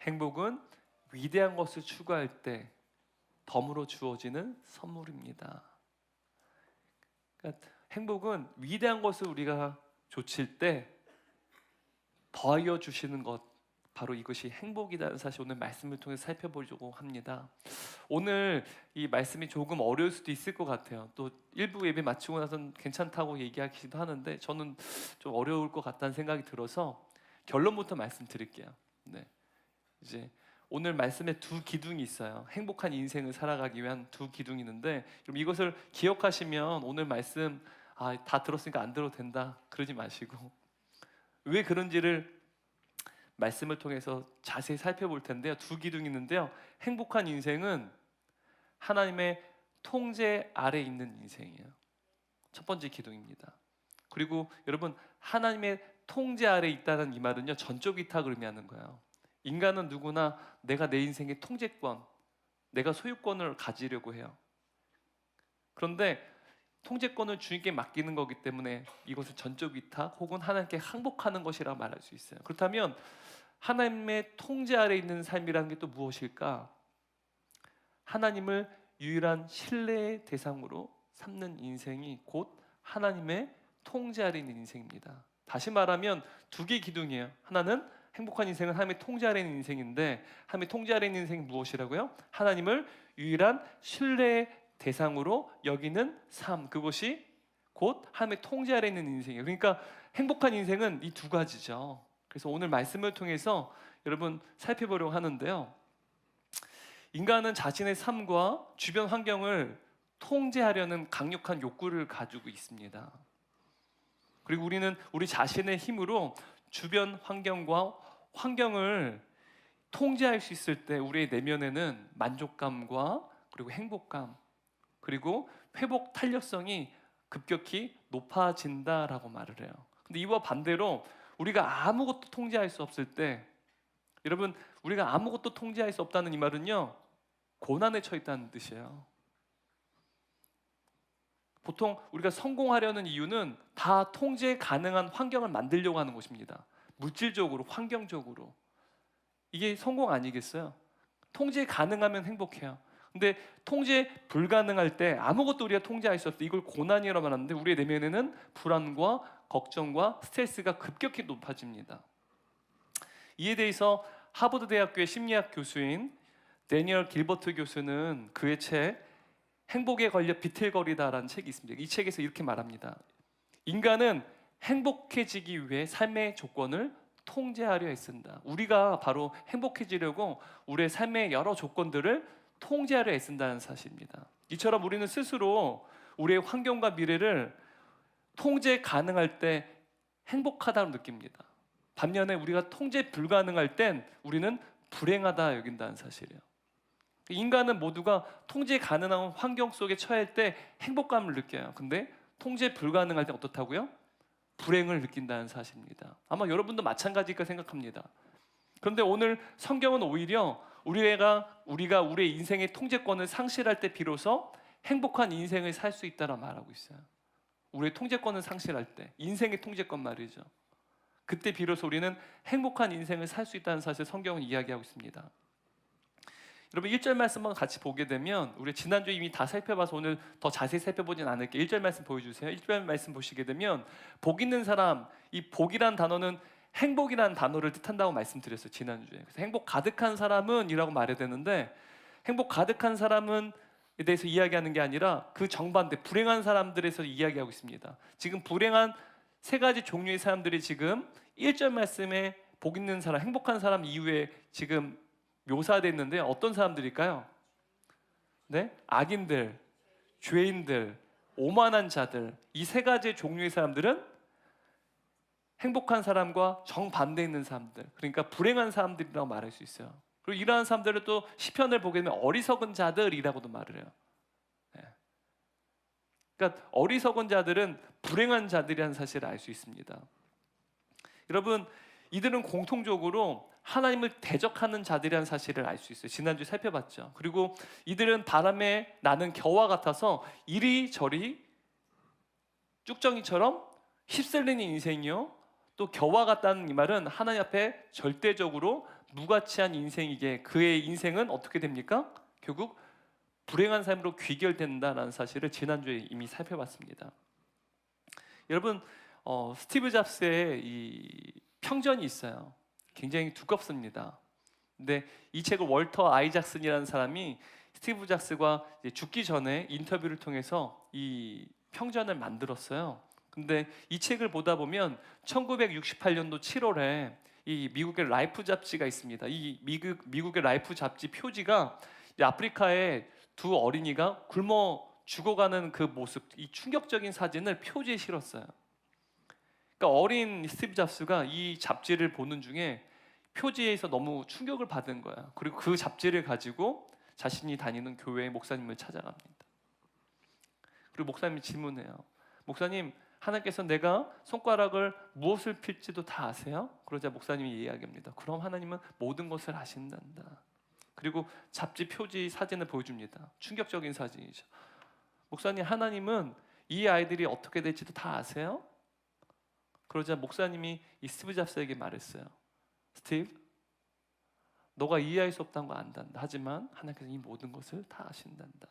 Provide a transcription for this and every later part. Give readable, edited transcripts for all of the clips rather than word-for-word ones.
행복은 위대한 것을 추구할 때 덤으로 주어지는 선물입니다. 그러니까 행복은 위대한 것을 우리가 좇을 때 더하여 주시는 것, 바로 이것이 행복이라는 사실 오늘 말씀을 통해 살펴보려고 합니다. 오늘 이 말씀이 조금 어려울 수도 있을 것 같아요. 또 일부 예배 마치고 나서는 괜찮다고 얘기하기도 하는데 저는 좀 어려울 것 같다는 생각이 들어서 결론부터 말씀드릴게요. 네. 이제 오늘 말씀에 두 기둥이 있어요. 행복한 인생을 살아가기 위한 두 기둥이 있는데, 그럼 이것을 기억하시면 오늘 말씀 다 들었으니까 안 들어도 된다 그러지 마시고, 왜 그런지를 말씀을 통해서 자세히 살펴볼 텐데요. 두 기둥이 있는데요. 행복한 인생은 하나님의 통제 아래 있는 인생이에요. 첫 번째 기둥입니다. 그리고 여러분, 하나님의 통제 아래 있다는 이 말은요, 전적 위탁을 의미하는 거예요. 인간은 누구나 내가 내 인생의 통제권, 내가 소유권을 가지려고 해요. 그런데 통제권을 주님께 맡기는 거기 때문에 이것을 전적 위탁 혹은 하나님께 항복하는 것이라고 말할 수 있어요. 그렇다면 하나님의 통제 아래 있는 삶이라는 게 또 무엇일까? 하나님을 유일한 신뢰의 대상으로 삼는 인생이 곧 하나님의 통제 아래 있는 인생입니다. 다시 말하면 두 개의 기둥이에요. 하나는 행복한 인생은 하나님의 통제 아래 있는 인생인데, 하나님의 통제 아래 있는 인생이 무엇이라고요? 하나님을 유일한 신뢰의 대상으로 여기는 삶, 그것이 곧 하나님의 통제 아래 있는 인생이에요. 그러니까 행복한 인생은 이 두 가지죠. 그래서 오늘 말씀을 통해서 여러분 살펴보려고 하는데요, 인간은 자신의 삶과 주변 환경을 통제하려는 강력한 욕구를 가지고 있습니다. 그리고 우리는 우리 자신의 힘으로 주변 환경을 통제할 수 있을 때 우리의 내면에는 만족감과 그리고 행복감, 그리고 회복 탄력성이 급격히 높아진다라고 말을 해요. 근데 이와 반대로 우리가 아무것도 통제할 수 없을 때, 여러분, 우리가 아무것도 통제할 수 없다는 이 말은요, 고난에 처해 있다는 뜻이에요. 보통 우리가 성공하려는 이유는 다 통제 가능한 환경을 만들려고 하는 것입니다. 물질적으로, 환경적으로. 이게 성공 아니겠어요? 통제 가능하면 행복해요. 근데 통제 불가능할 때, 아무것도 우리가 통제할 수 없을 때, 이걸 고난이라고 말하는데 우리의 내면에는 불안과 걱정과 스트레스가 급격히 높아집니다. 이에 대해서 하버드 대학교의 심리학 교수인 데니얼 길버트 교수는 그의 책 행복에 걸려 비틀거리다라는 책이 있습니다. 이 책에서 이렇게 말합니다. 인간은 행복해지기 위해 삶의 조건을 통제하려 애쓴다. 우리가 바로 행복해지려고 우리의 삶의 여러 조건들을 통제하려 애쓴다는 사실입니다. 이처럼 우리는 스스로 우리의 환경과 미래를 통제 가능할 때 행복하다고 느낍니다. 반면에 우리가 통제 불가능할 땐 우리는 불행하다 여긴다는 사실이에요. 인간은 모두가 통제 가능한 환경 속에 처할 때 행복감을 느껴요. 근데 통제 불가능할 때 어떻다고요? 불행을 느낀다는 사실입니다. 아마 여러분도 마찬가지일까 생각합니다. 그런데 오늘 성경은 오히려 우리가 우리의 인생의 통제권을 상실할 때 비로소 행복한 인생을 살 수 있다고 말하고 있어요. 우리의 통제권을 상실할 때, 인생의 통제권 말이죠. 그때 비로소 우리는 행복한 인생을 살 수 있다는 사실을 성경은 이야기하고 있습니다. 여러분 1절 말씀만 같이 보게 되면, 우리 지난주 이미 다 살펴봐서 오늘 더 자세히 살펴보진 않을게요. 1절 말씀 보여주세요. 1절 말씀 보시게 되면, 복 있는 사람, 이 복이란 단어는 행복이라는 단어를 뜻한다고 말씀드렸어요, 지난주에. 그래서 행복 가득한 사람은 이라고 말해야 되는데, 행복 가득한 사람은 에 대해서 이야기하는 게 아니라 그 정반대 불행한 사람들에서 이야기하고 있습니다. 지금 불행한 세 가지 종류의 사람들이 지금 1절 말씀에 복 있는 사람, 행복한 사람 이후에 지금 묘사됐는데 어떤 사람들일까요? 네? 악인들, 죄인들, 오만한 자들, 이 세 가지 종류의 사람들은 행복한 사람과 정반대에 있는 사람들, 그러니까 불행한 사람들이라고 말할 수 있어요. 그리고 이러한 사람들을 또 시편을 보게 되면 어리석은 자들이라고도 말을 해요. 네. 그러니까 어리석은 자들은 불행한 자들이라는 사실을 알 수 있습니다. 여러분, 이들은 공통적으로 하나님을 대적하는 자들이라는 사실을 알 수 있어요. 지난주에 살펴봤죠. 그리고 이들은 바람에 나는 겨와 같아서 이리저리 쭉정이처럼 휩쓸리는 인생이요, 또 겨와 같다는 이 말은 하나님 앞에 절대적으로 무가치한 인생이기에 그의 인생은 어떻게 됩니까? 결국 불행한 삶으로 귀결된다라는 사실을 지난주에 이미 살펴봤습니다. 여러분, 스티브 잡스의 이 평전이 있어요. 굉장히 두껍습니다. 근데 이 책을 월터 아이작슨이라는 사람이 스티브 잡스가 죽기 전에 인터뷰를 통해서 이 평전을 만들었어요. 근데 이 책을 보다 보면 1968년도 7월에 이 미국의 라이프 잡지가 있습니다. 이 미국의 라이프 잡지 표지가 아프리카의 두 어린이가 굶어 죽어가는 그 모습, 이 충격적인 사진을 표지에 실었어요. 그러니까 어린 스티브 잡스가 이 잡지를 보는 중에 표지에서 너무 충격을 받은 거야. 그리고 그 잡지를 가지고 자신이 다니는 교회의 목사님을 찾아갑니다. 그리고 목사님이 질문해요. 목사님, 하나님께서 내가 손가락을 무엇을 필지도 다 아세요? 그러자 목사님이 이야기합니다. 그럼 하나님은 모든 것을 아신단다. 그리고 잡지 표지 사진을 보여줍니다. 충격적인 사진이죠. 목사님, 하나님은 이 아이들이 어떻게 될지도 다 아세요? 그러자 목사님이 이 스티브 잡스에게 말했어요. 스티브, 너가 이해할 수 없다는 거 안단다. 하지만 하나님께서 이 모든 것을 다 아신단다.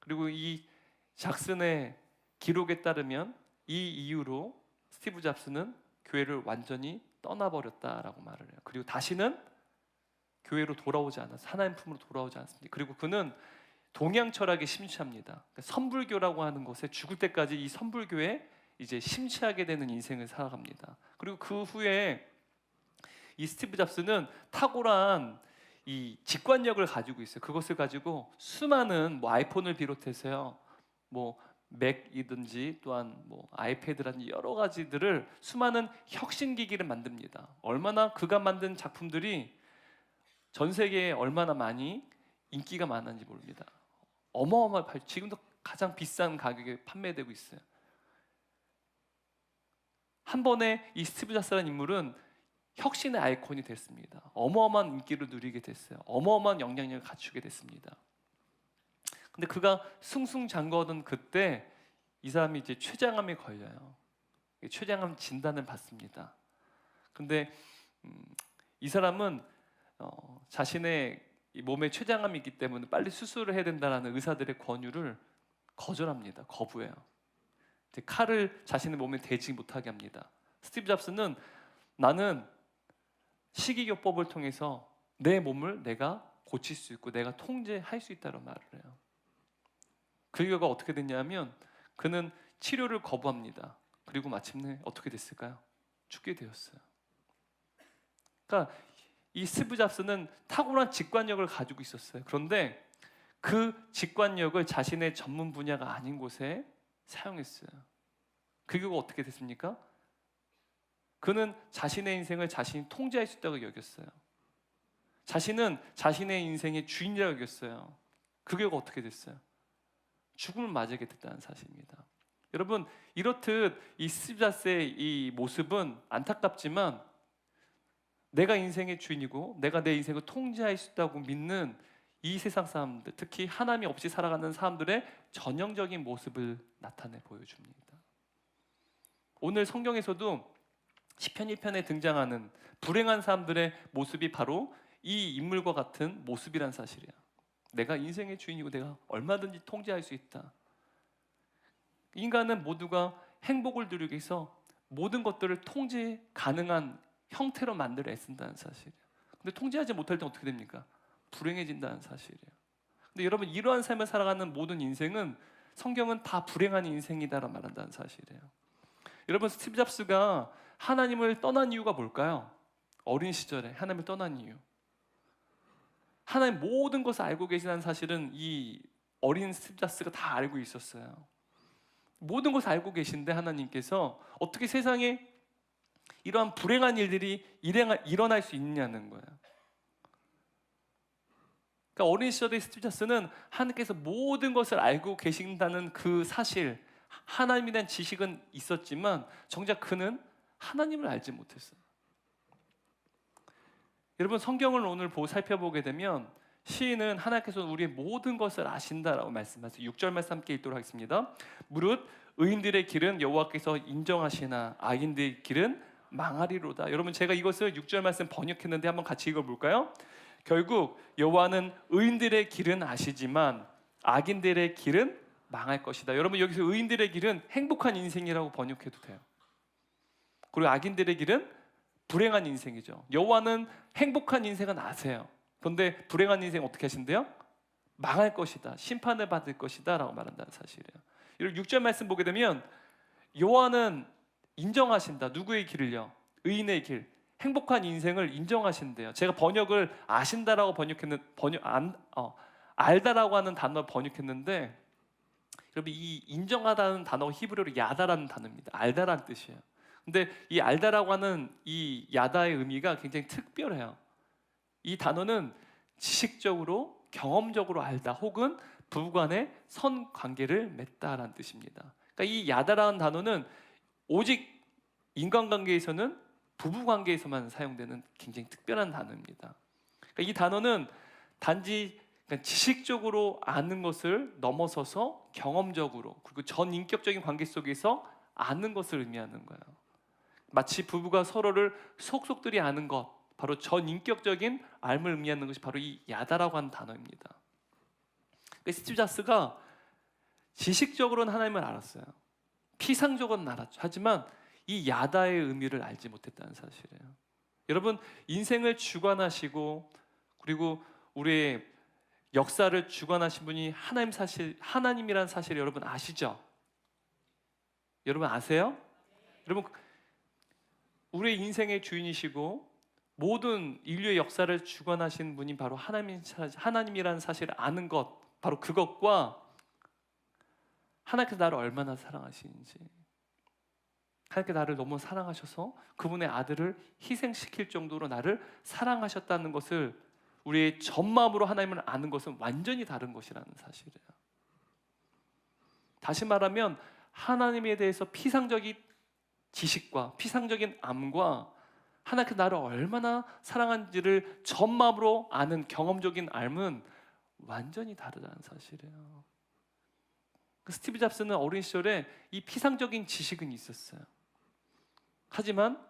그리고 이 작슨의 기록에 따르면 이 이후로 스티브 잡스는 교회를 완전히 떠나버렸다라고 말을 해요. 그리고 다시는 교회로 돌아오지 않았어요. 하나님 품으로 돌아오지 않습니다. 그리고 그는 동양 철학에 심취합니다. 그러니까 선불교라고 하는 것에 죽을 때까지 이 선불교에 이제 심취하게 되는 인생을 살아갑니다. 그리고 그 후에 이 스티브 잡스는 탁월한 이 직관력을 가지고 있어요. 그것을 가지고 수많은 아이폰을 비롯해서요, 맥이든지 또한 아이패드라든지 여러 가지들을 수많은 혁신기기를 만듭니다. 얼마나 그가 만든 작품들이 전 세계에 얼마나 많이 인기가 많은지 모릅니다. 어마어마한, 지금도 가장 비싼 가격에 판매되고 있어요. 한 번에 이 스티브 잡스라는 인물은 혁신의 아이콘이 됐습니다. 어마어마한 인기를 누리게 됐어요. 어마어마한 영향력을 갖추게 됐습니다. 근데 그가 승승장구하던 그때 이 사람이 이제 췌장암에 걸려요. 췌장암 진단을 받습니다. 근데 이 사람은 자신의 몸에 췌장암이 있기 때문에 빨리 수술을 해야 된다는 의사들의 권유를 거절합니다. 거부해요. 칼을 자신의 몸에 대지 못하게 합니다. 스티브 잡스는 나는 식이요법을 통해서 내 몸을 내가 고칠 수 있고 내가 통제할 수 있다고 말을 해요. 그 결과 어떻게 됐냐면 그는 치료를 거부합니다. 그리고 마침내 어떻게 됐을까요? 죽게 되었어요. 그러니까 이 스티브 잡스는 탁월한 직관력을 가지고 있었어요. 그런데 그 직관력을 자신의 전문 분야가 아닌 곳에 사용했어요. 그 결과 어떻게 됐습니까? 그는 자신의 인생을 자신이 통제할 수 있다고 여겼어요. 자신은 자신의 인생의 주인이라고 여겼어요. 그 결과 어떻게 됐어요? 죽음을 맞이하게 됐다는 사실입니다. 여러분, 이렇듯 이 스티브 잡스의 이 모습은 안타깝지만 내가 인생의 주인이고 내가 내 인생을 통제할 수 있다고 믿는 이 세상 사람들, 특히 하나님이 없이 살아가는 사람들의 전형적인 모습을 나타내 보여줍니다. 오늘 성경에서도 시편 1편에 등장하는 불행한 사람들의 모습이 바로 이 인물과 같은 모습이란 사실이야. 내가 인생의 주인이고 내가 얼마든지 통제할 수 있다. 인간은 모두가 행복을 누리기 위해서 모든 것들을 통제 가능한 형태로 만들어 애쓴다는 사실이에요. 근데 통제하지 못할 때 어떻게 됩니까? 불행해진다는 사실이에요. 근데 여러분, 이러한 삶을 살아가는 모든 인생은 성경은 다 불행한 인생이다라고 말한다는 사실이에요. 여러분, 스티브 잡스가 하나님을 떠난 이유가 뭘까요? 어린 시절에 하나님을 떠난 이유. 하나님 모든 것을 알고 계시다는 사실은 이 어린 스티브 잡스가 다 알고 있었어요. 모든 것을 알고 계신데 하나님께서 어떻게 세상에 이러한 불행한 일들이 일어날 수 있냐는 거예요. 그러니까 어린 시절의 스티브 잡스는 하나님께서 모든 것을 알고 계신다는 그 사실, 하나님에 대한 지식은 있었지만 정작 그는 하나님을 알지 못했어요. 여러분, 성경을 오늘 살펴보게 되면 시인은 하나님께서 우리의 모든 것을 아신다라고 말씀하세요. 6절 말씀 함께 읽도록 하겠습니다. 무릇 의인들의 길은 여호와께서 인정하시나 악인들의 길은 망하리로다. 여러분, 제가 이것을 6절 말씀 번역했는데 한번 같이 읽어볼까요? 결국 여호와는 의인들의 길은 아시지만 악인들의 길은 망할 것이다. 여러분, 여기서 의인들의 길은 행복한 인생이라고 번역해도 돼요. 그리고 악인들의 길은 불행한 인생이죠. 여호와는 행복한 인생은 아세요. 그런데 불행한 인생 어떻게 하신대요? 망할 것이다, 심판을 받을 것이다 라고 말한다는 사실이에요. 여러분, 6절 말씀 보게 되면 여호와는 인정하신다. 누구의 길을요? 의인의 길, 행복한 인생을 인정하신대요. 제가 번역을 아신다라고 번역했는 알다라고 하는 단어 번역했는데, 여러분, 이 인정하다는 단어가 히브리어로 야다라는 단어입니다. 알다라는 뜻이에요. 근데 이 알다라고 하는 이 야다의 의미가 굉장히 특별해요. 이 단어는 지식적으로, 경험적으로 알다, 혹은 부부간의 선 관계를 맺다라는 뜻입니다. 그러니까 이 야다라는 단어는 오직 인간관계에서는, 부부관계에서만 사용되는 굉장히 특별한 단어입니다. 그러니까 이 단어는 단지 지식적으로 아는 것을 넘어서서 경험적으로, 그리고 전인격적인 관계 속에서 아는 것을 의미하는 거예요. 마치 부부가 서로를 속속들이 아는 것, 바로 전인격적인 알을 의미하는 것이 바로 이 야다라고 하는 단어입니다. 스티브 잡스가 지식적으로는 하나님을 알았어요. 피상적으로는 알았죠. 하지만 이 야다의 의미를 알지 못했다는 사실이에요. 여러분, 인생을 주관하시고 그리고 우리의 역사를 주관하신 분이 하나님이라는 사실을 여러분 아시죠? 여러분 아세요? 여러분, 우리의 인생의 주인이시고 모든 인류의 역사를 주관하신 분이 바로 하나님이라는 사실을 아는 것, 바로 그것과 하나님께서 나를 얼마나 사랑하시는지, 하나님께서 나를 너무 사랑하셔서 그분의 아들을 희생시킬 정도로 나를 사랑하셨다는 것을, 우리의 전마음으로 하나님을 아는 것은 완전히 다른 것이라는 사실이에요. 다시 말하면 하나님에 대해서 피상적인 지식과 피상적인 암과 하나님께서 나를 얼마나 사랑한지를 전마음으로 아는 경험적인 삶은 완전히 다르다는 사실이에요. 스티브 잡스는 어린 시절에 이 피상적인 지식은 있었어요. 하지만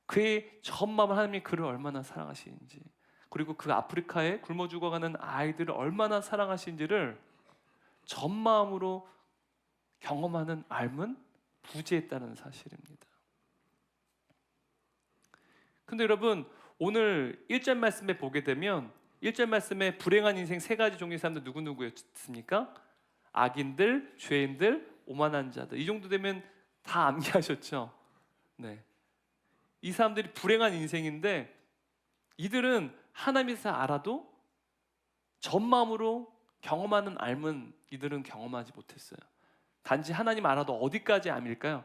그의 전마음은 하나님이 그를 얼마나 사랑하시는지, 그리고 그 아프리카에 굶어 죽어가는 아이들을 얼마나 사랑하시는지를 전마음으로 경험하는 삶은 부재했다는 사실입니다. 근데 여러분, 오늘 1절 말씀에 보게 되면 1절 말씀에 불행한 인생 세 가지 종류의 사람들 누구누구였습니까? 악인들, 죄인들, 오만한 자들. 이 정도 되면 다 암기하셨죠? 네. 이 사람들이 불행한 인생인데, 이들은 하나님에서 알아도 전마음으로 경험하는 삶은 이들은 경험하지 못했어요. 단지 하나님 알아도 어디까지 암일까요?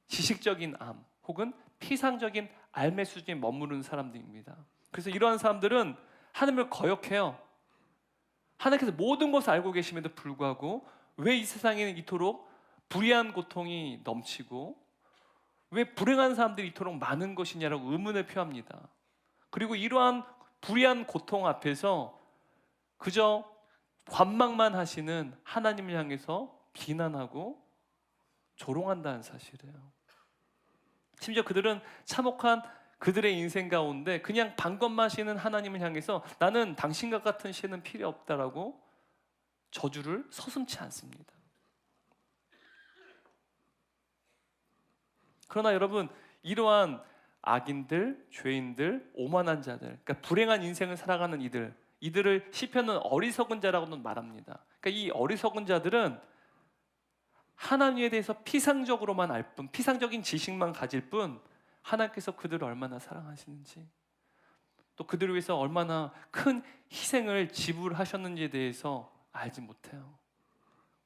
지식적인 암 혹은 피상적인 삶의 수준에 머무르는 사람들입니다. 그래서 이러한 사람들은 하나님을 거역해요. 하나님께서 모든 것을 알고 계심에도 불구하고 왜 이 세상에는 이토록 불의한 고통이 넘치고 왜 불행한 사람들이 이토록 많은 것이냐라고 의문을 표합니다. 그리고 이러한 불의한 고통 앞에서 그저 관망만 하시는 하나님을 향해서 비난하고 조롱한다는 사실이에요. 심지어 그들은 참혹한 그들의 인생 가운데 그냥 방검마시는 하나님을 향해서 나는 당신과 같은 신은 필요 없다라고 저주를 서슴지 않습니다. 그러나 여러분, 이러한 악인들, 죄인들, 오만한 자들, 그러니까 불행한 인생을 살아가는 이들을 시편은 어리석은 자라고는 말합니다. 그러니까 이 어리석은 자들은 하나님에 대해서 피상적으로만 알 뿐, 피상적인 지식만 가질 뿐, 하나님께서 그들을 얼마나 사랑하시는지, 또 그들을 위해서 얼마나 큰 희생을 지불하셨는지에 대해서 알지 못해요.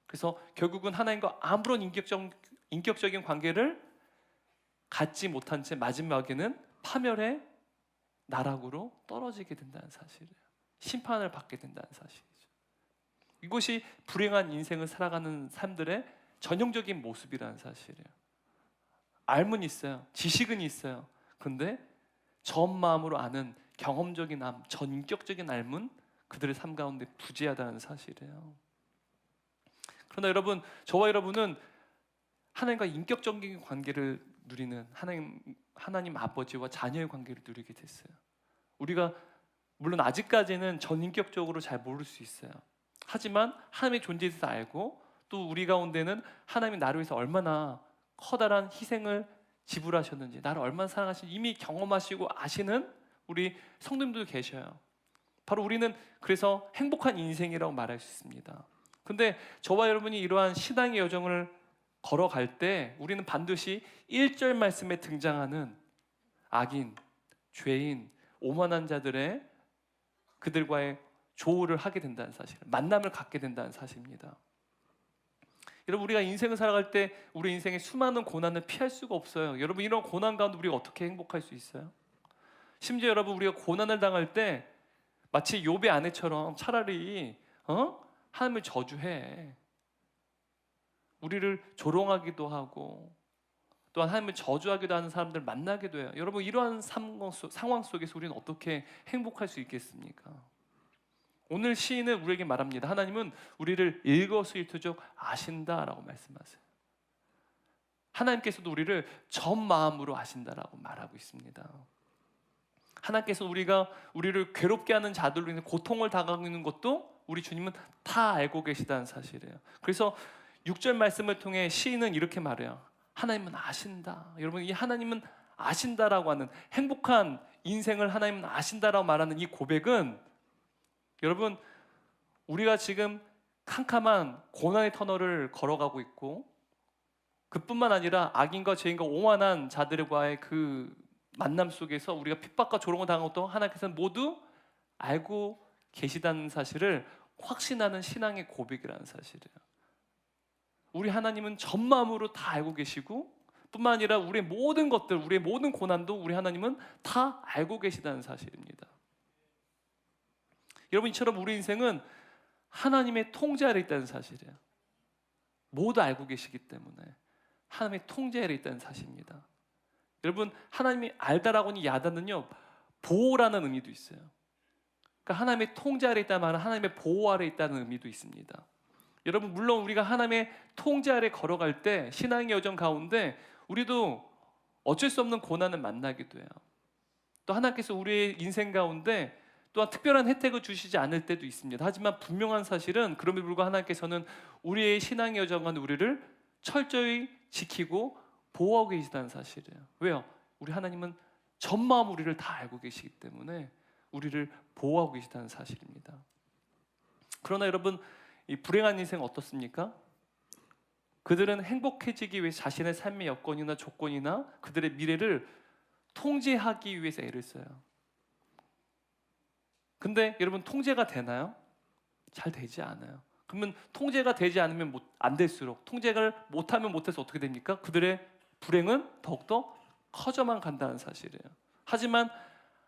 그래서 결국은 하나님과 아무런 인격적인 관계를 갖지 못한 채 마지막에는 파멸의 나락으로 떨어지게 된다는 사실이에요. 심판을 받게 된다는 사실이죠. 이것이 불행한 인생을 살아가는 사람들의 전형적인 모습이라는 사실이에요. 알은 있어요. 지식은 있어요. 근데 전 마음으로 아는 경험적인 암, 전인격적인 삶은 그들의 삶 가운데 부재하다는 사실이에요. 그러나 여러분, 저와 여러분은 하나님과 인격적인 관계를 누리는 하나님 아버지와 자녀의 관계를 누리게 됐어요. 우리가 물론 아직까지는 전인격적으로 잘 모를 수 있어요. 하지만 하나님의 존재에 대해서 알고 또 우리 가운데는 하나님이 나를 위해서 얼마나 커다란 희생을 지불하셨는지, 나를 얼마나 사랑하시는지 이미 경험하시고 아시는 우리 성도님들도 계셔요. 바로 우리는 그래서 행복한 인생이라고 말할 수 있습니다. 근데 저와 여러분이 이러한 신앙의 여정을 걸어갈 때 우리는 반드시 1절 말씀에 등장하는 악인, 죄인, 오만한 자들의 그들과의 조우를 하게 된다는 사실, 만남을 갖게 된다는 사실입니다. 여러분, 우리가 인생을 살아갈 때 우리 인생의 수많은 고난을 피할 수가 없어요. 여러분, 이런 고난 가운데 우리가 어떻게 행복할 수 있어요? 심지어 여러분, 우리가 고난을 당할 때 마치 욥의 아내처럼 차라리 하나님을 저주해, 우리를 조롱하기도 하고 또한 하나님을 저주하기도 하는 사람들 만나기도 해요. 여러분, 이러한 상황 속에서 우리는 어떻게 행복할 수 있겠습니까? 오늘 시인은 우리에게 말합니다. 하나님은 우리를 일거수일투족 아신다라고 말씀하세요. 하나님께서도 우리를 전 마음으로 아신다라고 말하고 있습니다. 하나님께서 우리를 괴롭게 하는 자들로 인해 고통을 당하고 있는 것도 우리 주님은 다 알고 계시다는 사실이에요. 그래서 6절 말씀을 통해 시인은 이렇게 말해요. 하나님은 아신다. 여러분, 이 하나님은 아신다라고 하는 행복한 인생을 하나님은 아신다라고 말하는 이 고백은, 여러분, 우리가 지금 캄캄한 고난의 터널을 걸어가고 있고 그뿐만 아니라 악인과 죄인과 오만한 자들과의 그 만남 속에서 우리가 핍박과 조롱을 당한 것도 하나님께서는 모두 알고 계시다는 사실을 확신하는 신앙의 고백이라는 사실이에요. 우리 하나님은 전 마음으로 다 알고 계시고 뿐만 아니라 우리의 모든 것들, 우리의 모든 고난도 우리 하나님은 다 알고 계시다는 사실입니다. 여러분, 이처럼 우리 인생은 하나님의 통제 아래 있다는 사실이에요. 모두 알고 계시기 때문에 하나님의 통제 아래 있다는 사실입니다. 여러분, 하나님이 알다라고 하는 야단은요, 보호라는 의미도 있어요. 그러니까 하나님의 통제 아래 있다는 말은 하나님의 보호 아래 있다는 의미도 있습니다. 여러분, 물론 우리가 하나님의 통제 아래 걸어갈 때 신앙의 여정 가운데 우리도 어쩔 수 없는 고난을 만나기도 해요. 또 하나님께서 우리의 인생 가운데 또한 특별한 혜택을 주시지 않을 때도 있습니다. 하지만 분명한 사실은 그럼에도 불구하고 하나님께서는 우리의 신앙의 여정은 우리를 철저히 지키고 보호하고 계시다는 사실이에요. 왜요? 우리 하나님은 전 마음 우리를 다 알고 계시기 때문에 우리를 보호하고 계시다는 사실입니다. 그러나 여러분, 이 불행한 인생 어떻습니까? 그들은 행복해지기 위해 자신의 삶의 여건이나 조건이나 그들의 미래를 통제하기 위해서 애를 써요. 근데 여러분, 통제가 되나요? 잘 되지 않아요. 그러면 통제가 되지 않으면 안 될수록, 통제를 못하면 못해서 어떻게 됩니까? 그들의 불행은 더욱더 커져만 간다는 사실이에요. 하지만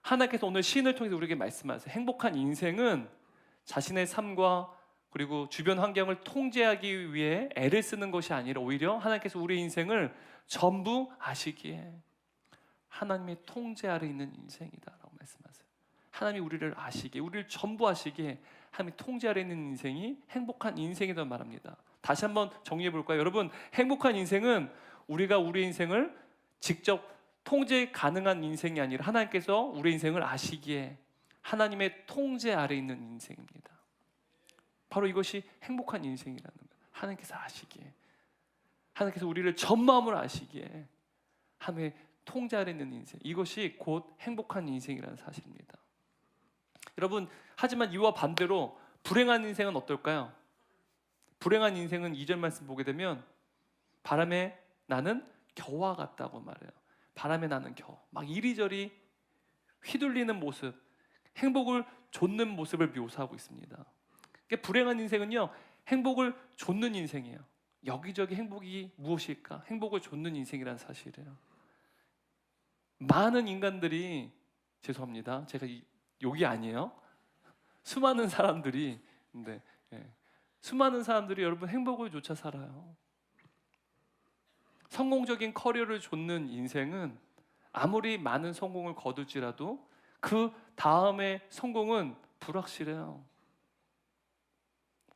하나님께서 오늘 시인을 통해서 우리에게 말씀하세요. 행복한 인생은 자신의 삶과 그리고 주변 환경을 통제하기 위해 애를 쓰는 것이 아니라 오히려 하나님께서 우리의 인생을 전부 아시기에 하나님의 통제 아래 있는 인생이다라고 말씀하세요. 하나님이 우리를 아시기에, 우리를 전부 아시기에 하나님의 통제 아래 있는 인생이 행복한 인생이라고 말합니다. 다시 한번 정리해 볼까요? 여러분, 행복한 인생은 우리가 우리 인생을 직접 통제 가능한 인생이 아니라 하나님께서 우리 인생을 아시기에 하나님의 통제 아래 있는 인생입니다. 바로 이것이 행복한 인생이라는 거예요. 하나님께서 아시기에, 하나님께서 우리를 전 마음으로 아시기에 하나님의 통제 아래 있는 인생, 이것이 곧 행복한 인생이라는 사실입니다. 여러분, 하지만 이와 반대로 불행한 인생은 어떨까요? 불행한 인생은 2절 말씀 보게 되면 바람에 나는 겨와 같다고 말해요. 바람에 나는 겨, 막 이리저리 휘둘리는 모습, 행복을 좇는 모습을 묘사하고 있습니다. 그러니까 불행한 인생은요, 행복을 좇는 인생이에요. 여기저기 행복이 무엇일까? 행복을 좇는 인생이라는 사실이에요. 많은 인간들이, 죄송합니다, 제가 욕이 아니에요. 수많은 사람들이, 근데 수많은 사람들이 여러분 행복을 좇아 살아요. 성공적인 커리어를 좇는 인생은 아무리 많은 성공을 거둘지라도 그 다음의 성공은 불확실해요.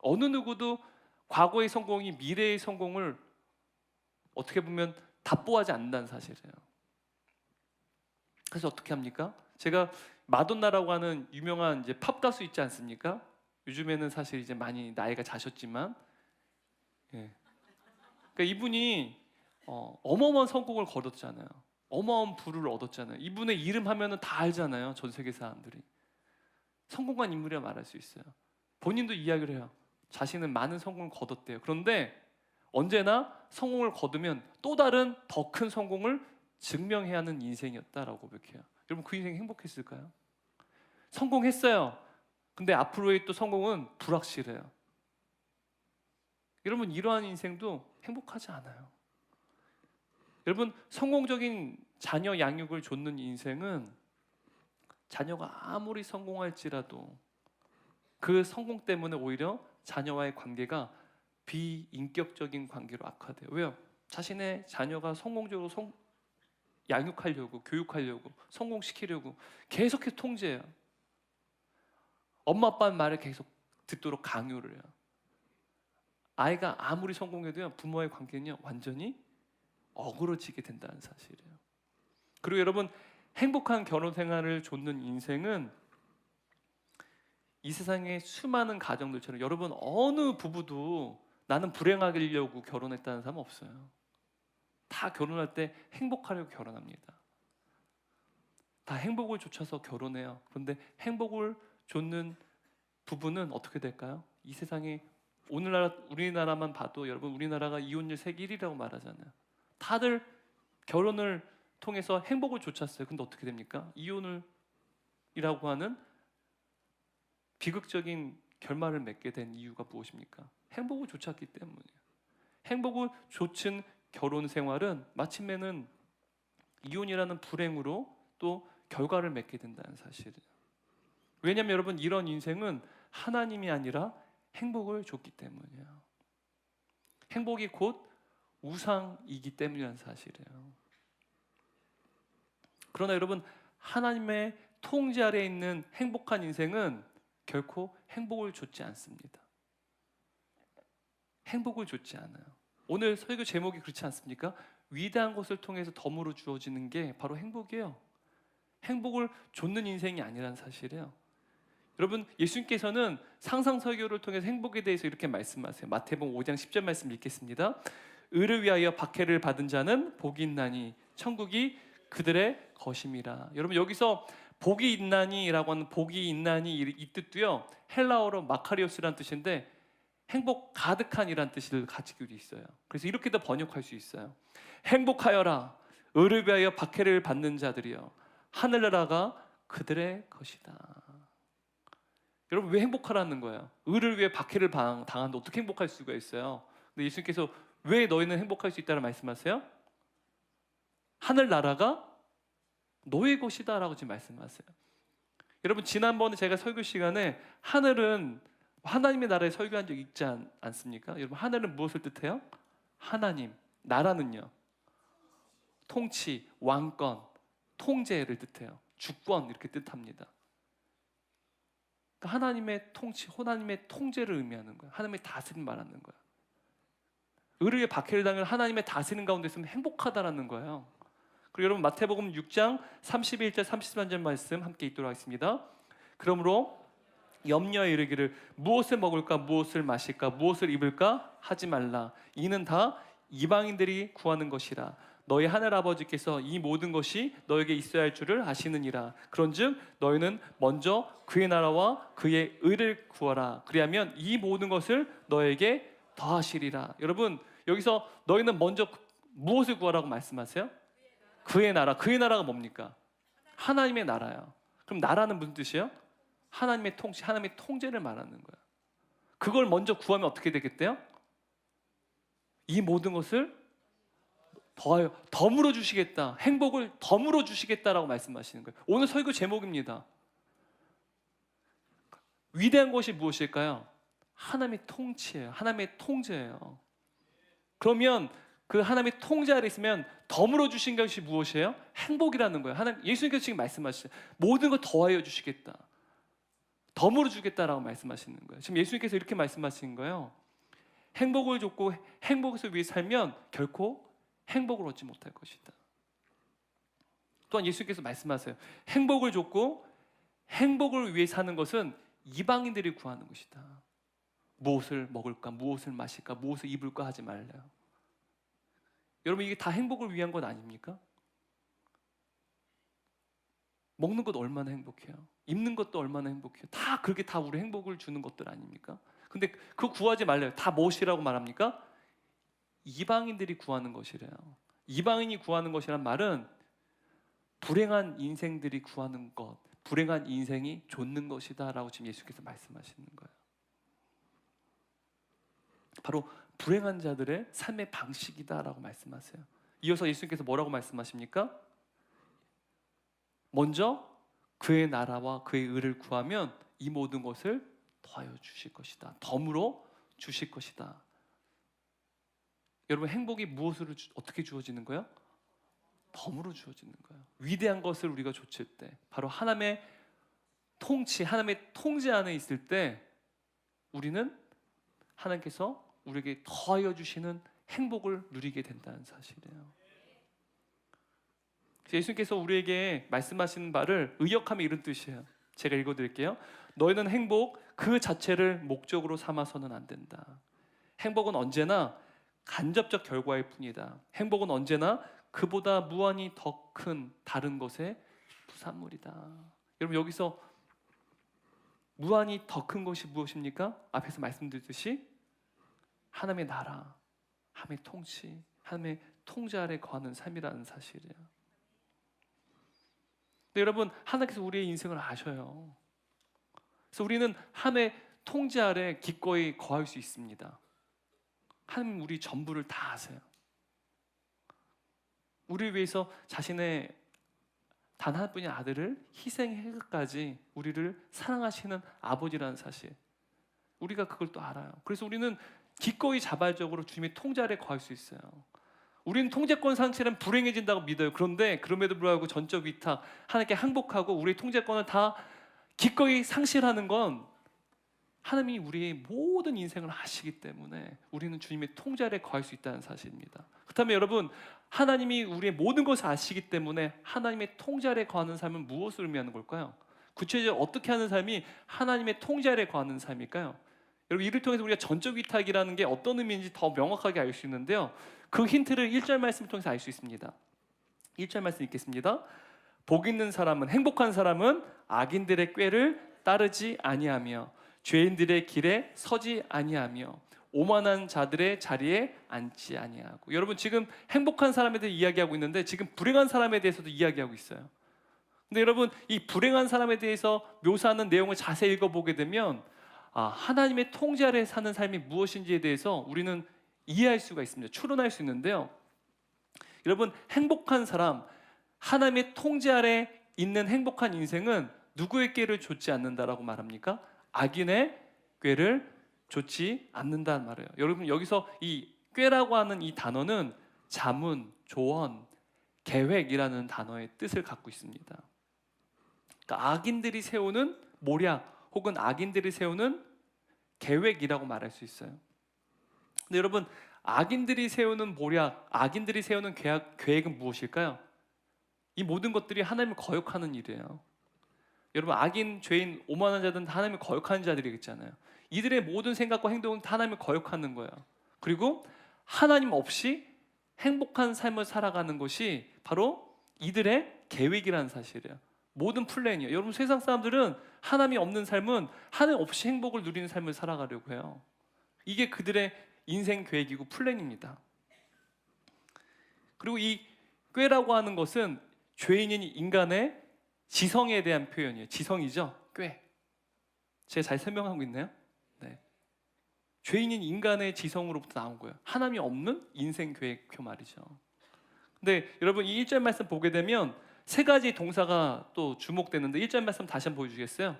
어느 누구도 과거의 성공이 미래의 성공을 어떻게 보면 답보하지 않는다는 사실이에요. 그래서 어떻게 합니까? 제가 마돈나라고 하는 유명한 이제 팝 가수 있지 않습니까? 요즘에는 사실 이제 많이 나이가 자셨지만, 예. 그러니까 이분이 어마어마한 성공을 거뒀잖아요. 어마어마한 부를 얻었잖아요. 이분의 이름 하면은 다 알잖아요. 전 세계 사람들이. 성공한 인물이라 말할 수 있어요. 본인도 이야기를 해요. 자신은 많은 성공을 거뒀대요. 그런데 언제나 성공을 거두면 또 다른 더 큰 성공을 증명해야 하는 인생이었다라고 고백해요. 여러분 그 인생 행복했을까요? 성공했어요. 근데 앞으로의 또 성공은 불확실해요. 여러분 이러한 인생도 행복하지 않아요. 여러분 성공적인 자녀 양육을 좇는 인생은 자녀가 아무리 성공할지라도 그 성공 때문에 오히려 자녀와의 관계가 비인격적인 관계로 악화돼요. 왜요? 자신의 자녀가 성공적으로 양육하려고, 교육하려고, 성공시키려고 계속해서 통제해요. 엄마 아빠의 말을 계속 듣도록 강요를 해요. 아이가 아무리 성공해도요, 부모와의 관계는요 완전히 어그러지게 된다는 사실이에요. 그리고 여러분 행복한 결혼 생활을 좇는 인생은 이 세상의 수많은 가정들처럼 여러분 어느 부부도 나는 불행하려고 결혼했다는 사람 없어요. 다 결혼할 때 행복하려고 결혼합니다. 다 행복을 좇아서 결혼해요. 그런데 행복을 좇는 부부는 어떻게 될까요? 이 세상에 오늘날 우리나라만 봐도 여러분 우리나라가 이혼율 세계 1위라고 말하잖아요. 다들 결혼을 통해서 행복을 좇았어요. 근데 어떻게 됩니까? 이혼이라고 하는 비극적인 결말을 맺게 된 이유가 무엇입니까? 행복을 좇았기 때문이에요. 행복을 좇은 결혼 생활은 마침내는 이혼이라는 불행으로 또 결과를 맺게 된다는 사실이에요. 왜냐하면 여러분 이런 인생은 하나님이 아니라 행복을 줬기 때문이에요. 행복이 곧 우상이기 때문이라는 사실이에요. 그러나 여러분 하나님의 통제 아래에 있는 행복한 인생은 결코 행복을 줬지 않습니다. 행복을 줬지 않아요. 오늘 설교 제목이 그렇지 않습니까? 위대한 것을 통해서 덤으로 주어지는 게 바로 행복이에요. 행복을 줬는 인생이 아니라는 사실이에요. 여러분 예수님께서는 상상 설교를 통해서 행복에 대해서 이렇게 말씀하세요. 마태복음 5장 10절 말씀 읽겠습니다. 의를 위하여 박해를 받은 자는 복이 있나니 천국이 그들의 것임이라. 여러분 여기서 복이 있나니라고 하는 복이 있나니 이 뜻도요 헬라어로 마카리오스라는 뜻인데 행복 가득한이라는 뜻을 가지고 있어요. 그래서 이렇게도 번역할 수 있어요. 행복하여라 의를 위하여 박해를 받는 자들이여 하늘나라가 그들의 것이다. 여러분 왜 행복하라는 거예요? 의를 위해 박해를 당하는데 어떻게 행복할 수가 있어요? 근데 예수님께서 왜 너희는 행복할 수 있다고 말씀하세요? 하늘나라가 너의 것이다 라고 지금 말씀하세요. 여러분 지난번에 제가 설교 시간에 하늘은 하나님의 나라에 설교한 적 있지 않습니까? 여러분 하늘은 무엇을 뜻해요? 하나님, 나라는요 통치, 왕권, 통제를 뜻해요. 주권 이렇게 뜻합니다. 그러니까 하나님의 통치, 하나님의 통제를 의미하는 거예요. 하나님의 다스림 말하는 거예요. 의를 위해 박해를 당할 하나님의 다스림 가운데 있으면 행복하다라는 거예요. 그리고 여러분 마태복음 6장 31절 33절 말씀 함께 읽도록 하겠습니다. 그러므로 염려에 이르기를 무엇을 먹을까 무엇을 마실까 무엇을 입을까 하지 말라. 이는 다 이방인들이 구하는 것이라. 너희 하늘 아버지께서 이 모든 것이 너에게 있어야 할 줄을 아시느니라. 그런즉 너희는 먼저 그의 나라와 그의 의를 구하라. 그리하면 이 모든 것을 너에게 더하시리라. 여러분 여기서 너희는 먼저 무엇을 구하라고 말씀하세요? 그의 나라. 그의 나라가 뭡니까? 하나님의 나라예요. 그럼 나라는 무슨 뜻이에요? 하나님의 통치, 하나님의 통제를 말하는 거예요. 그걸 먼저 구하면 어떻게 되겠대요? 이 모든 것을 더하여 덤으로 주시겠다. 행복을 덤으로 주시겠다라고 말씀하시는 거예요. 오늘 설교 제목입니다. 위대한 것이 무엇일까요? 하나님의 통치예요. 하나님의 통제예요. 그러면 그 하나님의 통제 아래 있으면 덤으로 주신 것이 무엇이에요? 행복이라는 거예요. 하나님 예수님께서 지금 말씀하시죠. 모든 걸 더하여 주시겠다. 덤으로 주겠다라고 말씀하시는 거예요. 지금 예수님께서 이렇게 말씀하시는 거예요. 행복을 줬고 행복에서 위해 살면 결코 행복을 얻지 못할 것이다. 또한 예수님께서 말씀하세요. 행복을 줬고 행복을 위해 사는 것은 이방인들이 구하는 것이다. 무엇을 먹을까, 무엇을 마실까, 무엇을 입을까 하지 말래요. 여러분, 이게 다 행복을 위한 것 아닙니까? 먹는 것 얼마나 행복해요. 입는 것도 얼마나 행복해요. 다 그렇게 다 우리 행복을 주는 것들 아닙니까? 근데 그거 구하지 말래요. 다 무엇이라고 말합니까? 이방인들이 구하는 것이래요. 이방인이 구하는 것이란 말은 불행한 인생들이 구하는 것, 불행한 인생이 좇는 것이다 라고 지금 예수께서 말씀하시는 거예요. 바로 불행한 자들의 삶의 방식이다 라고 말씀하세요. 이어서 예수님께서 뭐라고 말씀하십니까? 먼저 그의 나라와 그의 의를 구하면 이 모든 것을 더하여 주실 것이다. 덤으로 주실 것이다. 여러분, 행복이 무엇으로 어떻게 주어지는 거예요? 덤으로 주어지는 거예요. 위대한 것을 우리가 좇을 때, 바로 하나님의 통치, 하나님의 통제 안에 있을 때 우리는 하나님께서 우리에게 더하여 주시는 행복을 누리게 된다는 사실이에요. 예수님께서 우리에게 말씀하시는 바를 의역하면 이런 뜻이에요. 제가 읽어드릴게요. 너희는 행복 그 자체를 목적으로 삼아서는 안 된다. 행복은 언제나 간접적 결과일 뿐이다. 행복은 언제나 그보다 무한히 더 큰 다른 것의 부산물이다. 여러분, 여기서 무한히 더 큰 것이 무엇입니까? 앞에서 말씀드렸듯이 하나님의 나라, 하나님의 통치, 하나님의 통제 아래 거하는 삶이라는 사실이에요. 근데 여러분, 하나님께서 우리의 인생을 아셔요. 그래서 우리는 하나님의 통제 아래 기꺼이 거할 수 있습니다. 하나님 우리 전부를 다 아세요. 우리를 위해서 자신의 단 하나뿐인 아들을 희생해까지 우리를 사랑하시는 아버지라는 사실, 우리가 그걸 또 알아요. 그래서 우리는 기꺼이 자발적으로 주님의 통제 아래 거할 수 있어요. 우리는 통제권 상실은 불행해진다고 믿어요. 그런데 그럼에도 불구하고 전적 위탁, 하나님께 항복하고 우리의 통제권을 다 기꺼이 상실하는 건 하나님이 우리의 모든 인생을 아시기 때문에 우리는 주님의 통제 아래 거할 수 있다는 사실입니다. 그렇다면 여러분, 하나님이 우리의 모든 것을 아시기 때문에 하나님의 통제 아래 거하는 삶은 무엇을 의미하는 걸까요? 구체적으로 어떻게 하는 삶이 하나님의 통제 아래 거하는 삶일까요? 여러분, 이를 통해서 우리가 전적 위탁이라는 게 어떤 의미인지 더 명확하게 알 수 있는데요, 그 힌트를 1절 말씀을 통해서 알 수 있습니다. 1절 말씀 읽겠습니다. 복 있는 사람은, 행복한 사람은 악인들의 꾀를 따르지 아니하며 죄인들의 길에 서지 아니하며 오만한 자들의 자리에 앉지 아니하고. 여러분, 지금 행복한 사람에 대해 이야기하고 있는데 지금 불행한 사람에 대해서도 이야기하고 있어요. 근데 여러분, 이 불행한 사람에 대해서 묘사하는 내용을 자세히 읽어보게 되면 하나님의 통제 아래 사는 삶이 무엇인지에 대해서 우리는 이해할 수가 있습니다. 추론할 수 있는데요, 여러분, 행복한 사람, 하나님의 통제 아래 있는 행복한 인생은 누구의 꾀를 좇지 않는다라고 말합니까? 악인의 꾀를 좇지 않는다는 말이에요. 여러분, 여기서 이 꾀라고 하는 이 단어는 자문, 조언, 계획이라는 단어의 뜻을 갖고 있습니다. 그러니까 악인들이 세우는 모략 혹은 악인들이 세우는 계획이라고 말할 수 있어요. 근데 여러분, 악인들이 세우는 모략, 악인들이 세우는 계획은 무엇일까요? 이 모든 것들이 하나님을 거역하는 일이에요. 여러분, 악인, 죄인, 오만한 자들은 다 하나님을 거역하는 자들이겠잖아요. 이들의 모든 생각과 행동은 다 하나님을 거역하는 거예요. 그리고 하나님 없이 행복한 삶을 살아가는 것이 바로 이들의 계획이라는 사실이에요. 모든 플랜이에요. 여러분, 세상 사람들은 하나님이 없는 삶은 하나님 없이 행복을 누리는 삶을 살아가려고 해요. 이게 그들의 인생 계획이고 플랜입니다. 그리고 이 꾀라고 하는 것은 죄인인 인간의 지성에 대한 표현이에요. 지성이죠, 꾀. 제가 잘 설명하고 있나요? 네. 죄인인 인간의 지성으로부터 나온 거예요. 하나님이 없는 인생 계획표 말이죠. 근데 여러분, 이 1절 말씀 보게 되면 세 가지 동사가 또 주목되는데 1절 말씀 다시 한번 보여주시겠어요?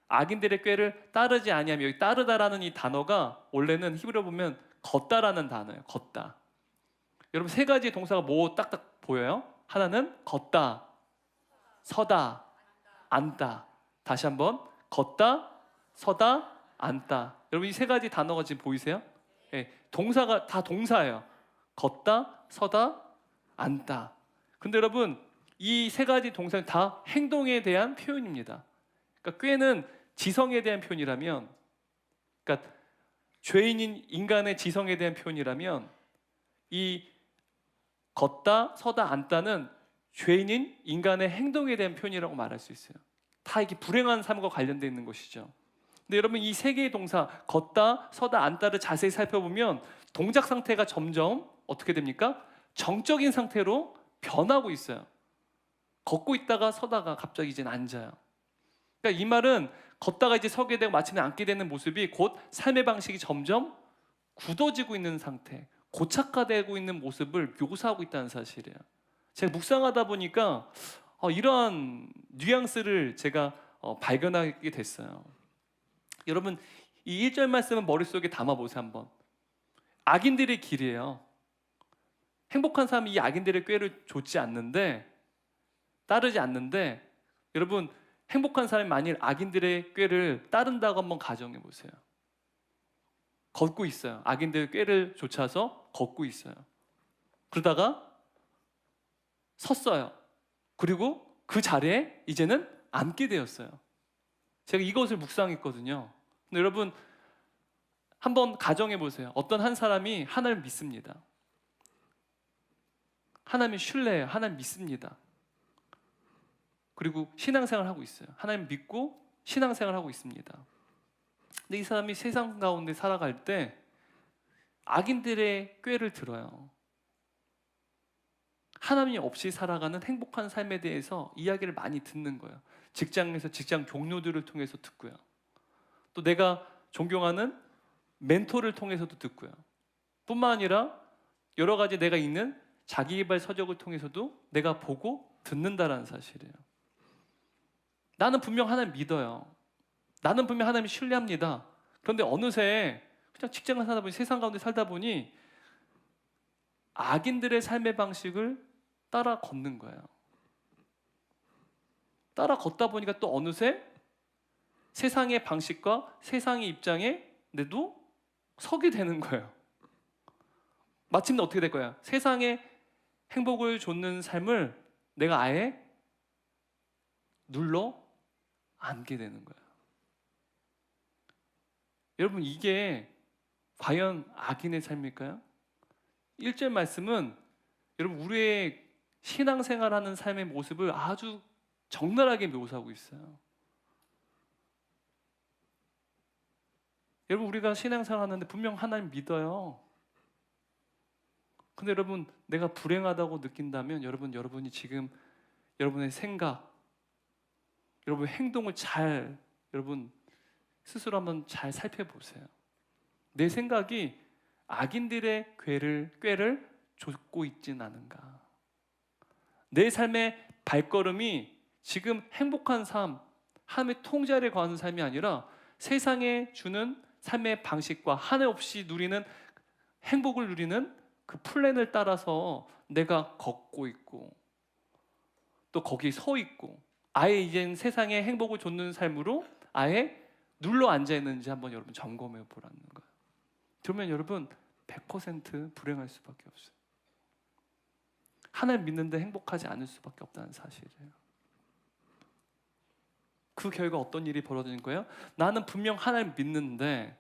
악인들의 꾀를 따르지 아니하며, 여기 따르다라는 이 단어가 원래는 히브리어 보면 걷다라는 단어예요. 걷다. 여러분, 세 가지 동사가 뭐 딱딱 보여요? 하나는 걷다, 서다, 앉다. 다시 한번, 걷다, 서다, 앉다. 여러분, 이 세 가지 단어가 지금 보이세요? 네, 동사가 다 동사예요. 걷다, 서다, 앉다. 근데 여러분 이 세 가지 동사는 다 행동에 대한 표현입니다. 그러니까 꾀는 지성에 대한 표현이라면, 그러니까 죄인인 인간의 지성에 대한 표현이라면, 이 걷다, 서다, 앉다는 죄인인 인간의 행동에 대한 표현이라고 말할 수 있어요. 다 이게 불행한 삶과 관련되어 있는 것이죠. 근데 여러분 이 세 개의 동사 걷다, 서다, 앉다를 자세히 살펴보면 동작 상태가 점점 어떻게 됩니까? 정적인 상태로 변하고 있어요. 걷고 있다가 서다가 갑자기 이제 앉아요. 그러니까 이 말은 걷다가 이제 서게 되고 마침내 앉게 되는 모습이 곧 삶의 방식이 점점 굳어지고 있는 상태, 고착화되고 있는 모습을 묘사하고 있다는 사실이에요. 제가 묵상하다 보니까 이러한 뉘앙스를 제가 발견하게 됐어요. 여러분 이 1절 말씀은 머릿속에 담아보세요. 한번. 악인들의 길이에요. 행복한 사람이 이 악인들의 꾀를 따르지 않는데, 여러분 행복한 사람이 만일 악인들의 꾀를 따른다고 한번 가정해 보세요. 걷고 있어요. 악인들의 꾀를 쫓아서 걷고 있어요. 그러다가 섰어요. 그리고 그 자리에 이제는 앉게 되었어요. 제가 이것을 묵상했거든요. 근데 여러분 한번 가정해 보세요. 어떤 한 사람이 하나님을 믿습니다. 하나님을 신뢰해요. 하나님 믿습니다. 그리고 신앙생활을 하고 있어요. 하나님 믿고 신앙생활을 하고 있습니다. 근데 이 사람이 세상 가운데 살아갈 때 악인들의 꾀를 들어요. 하나님 없이 살아가는 행복한 삶에 대해서 이야기를 많이 듣는 거예요. 직장에서 직장 동료들을 통해서 듣고요. 또 내가 존경하는 멘토를 통해서도 듣고요. 뿐만 아니라 여러 가지 내가 읽는 자기개발 서적을 통해서도 내가 보고 듣는다라는 사실이에요. 나는 분명 하나님 믿어요. 나는 분명 하나님 신뢰합니다. 그런데 어느새 그냥 직장을 살다 보니, 세상 가운데 살다 보니 악인들의 삶의 방식을 따라 걷는 거예요. 따라 걷다 보니까 또 어느새 세상의 방식과 세상의 입장에 내도 서게 되는 거예요. 마침내 어떻게 될 거야? 세상의 행복을 줬는 삶을 내가 아예 눌러 앉게 되는 거예요. 여러분 이게 과연 악인의 삶일까요? 1절 말씀은 여러분 우리의 신앙생활하는 삶의 모습을 아주 적나라하게 묘사하고 있어요. 여러분 우리가 신앙생활 하는데 분명 하나님 믿어요. 근데 여러분 내가 불행하다고 느낀다면 여러분이 지금 여러분의 생각, 여러분의 행동을 여러분 스스로 한번 잘 살펴보세요. 내 생각이 악인들의 꾀를 좇고 있진 않은가? 내 삶의 발걸음이 지금 행복한 삶, 하나님의 통제를 거하는 삶이 아니라 세상에 주는 삶의 방식과 한없이 누리는 행복을 누리는 그 플랜을 따라서 내가 걷고 있고 또 거기에 서 있고 아예 이젠 세상의 행복을 좇는 삶으로 아예 눌러 앉아 있는지 한번 여러분 점검해 보라는 거예요. 그러면 여러분 100% 불행할 수밖에 없어요. 하나님 믿는데 행복하지 않을 수밖에 없다는 사실이에요. 그 결과 어떤 일이 벌어지는 거예요? 나는 분명 하나님 믿는데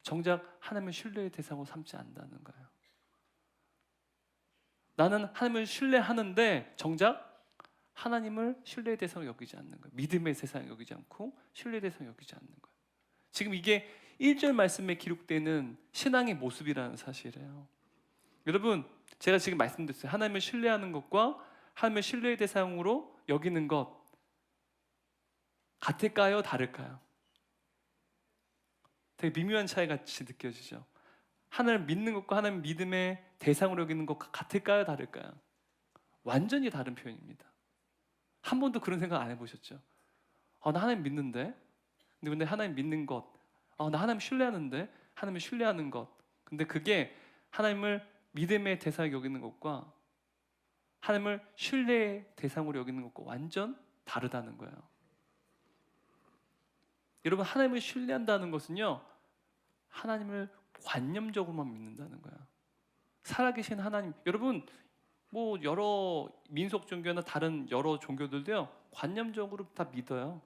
정작 하나님을 신뢰의 대상으로 삼지 않는다는 거예요. 나는 하나님을 신뢰하는데 정작 하나님을 신뢰의 대상으로 여기지 않는 거예요. 믿음의 대상으로 여기지 않고 신뢰의 대상으로 여기지 않는 거예요. 지금 이게 1절 말씀에 기록되는 신앙의 모습이라는 사실이에요. 여러분 제가 지금 말씀드렸어요. 하나님을 신뢰하는 것과 하나님을 신뢰의 대상으로 여기는 것 같을까요? 다를까요? 되게 미묘한 차이 같이 느껴지죠. 하나님을 믿는 것과 하나님 믿음의 대상으로 여기는 것과 같을까요? 다를까요? 완전히 다른 표현입니다. 한 번도 그런 생각 안 해보셨죠? 나 하나님 믿는데? 근데 하나님 믿는 것, 나 하나님 신뢰하는데? 하나님을 신뢰하는 것. 근데 그게 하나님을 믿음의 대상으로 여기는 것과 하나님을 신뢰의 대상으로 여기는 것과 완전 다르다는 거예요. 여러분 하나님을 신뢰한다는 것은요 하나님을 관념적으로만 믿는다는 거예요. 살아계신 하나님. 여러분 뭐 여러 민속 종교나 다른 여러 종교들도요 관념적으로 다 믿어요.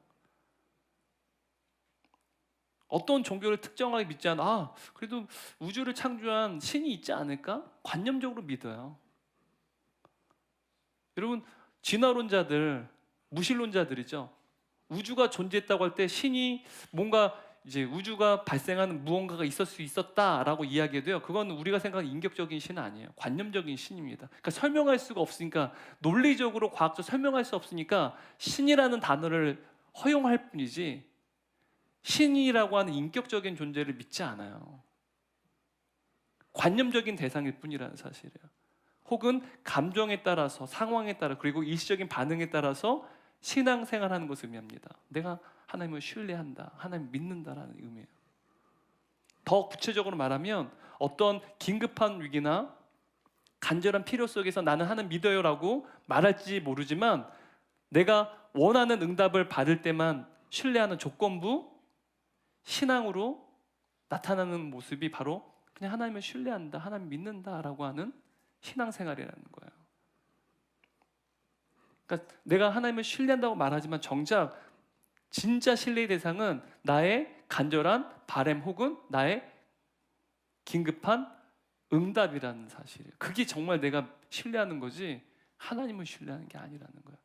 어떤 종교를 특정하게 믿지 않아. 그래도 우주를 창조한 신이 있지 않을까? 관념적으로 믿어요. 여러분 진화론자들, 무신론자들이죠. 우주가 존재했다고 할 때 신이 뭔가 이제 우주가 발생하는 무언가가 있을 수 있었다라고 이야기해도요. 그건 우리가 생각하는 인격적인 신은 아니에요. 관념적인 신입니다. 그러니까 설명할 수가 없으니까 논리적으로 과학적으로 설명할 수 없으니까 신이라는 단어를 허용할 뿐이지 신이라고 하는 인격적인 존재를 믿지 않아요. 관념적인 대상일 뿐이라는 사실이에요. 혹은 감정에 따라서 상황에 따라 그리고 일시적인 반응에 따라서 신앙생활하는 것을 의미합니다. 내가 하나님을 신뢰한다, 하나님 믿는다라는 의미예요. 더 구체적으로 말하면 어떤 긴급한 위기나 간절한 필요 속에서 나는 하나님 믿어요라고 말할지 모르지만 내가 원하는 응답을 받을 때만 신뢰하는 조건부 신앙으로 나타나는 모습이 바로 그냥 하나님을 신뢰한다, 하나님 믿는다라고 하는 신앙생활이라는 거예요. 그러니까 내가 하나님을 신뢰한다고 말하지만 정작 진짜 신뢰의 대상은 나의 간절한 바램 혹은 나의 긴급한 응답이라는 사실이에요. 그게 정말 내가 신뢰하는 거지 하나님을 신뢰하는 게 아니라는 거예요.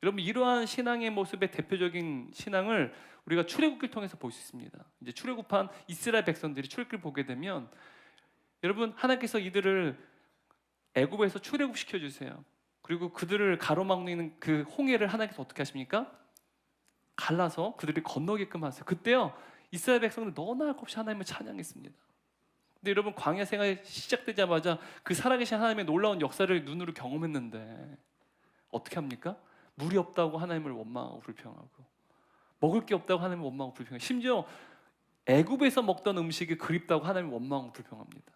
여러분 이러한 신앙의 모습의 대표적인 신앙을 우리가 출애굽기를 통해서 볼 수 있습니다. 이제 출애굽한 이스라엘 백성들이 출애굽기를 보게 되면 여러분 하나님께서 이들을 애굽에서 출애굽시켜 주세요. 그리고 그들을 가로막는 그 홍해를 하나님께서 어떻게 하십니까? 갈라서 그들이 건너게끔 하세요. 그때요 이스라엘 백성들 너나 할 것 없이 하나님을 찬양했습니다. 근데 여러분 광야 생활이 시작되자마자 그 살아계신 하나님의 놀라운 역사를 눈으로 경험했는데 어떻게 합니까? 물이 없다고 하나님을 원망하고 불평하고 먹을 게 없다고 하나님을 원망하고 불평하고 심지어 애굽에서 먹던 음식이 그립다고 하나님을 원망하고 불평합니다.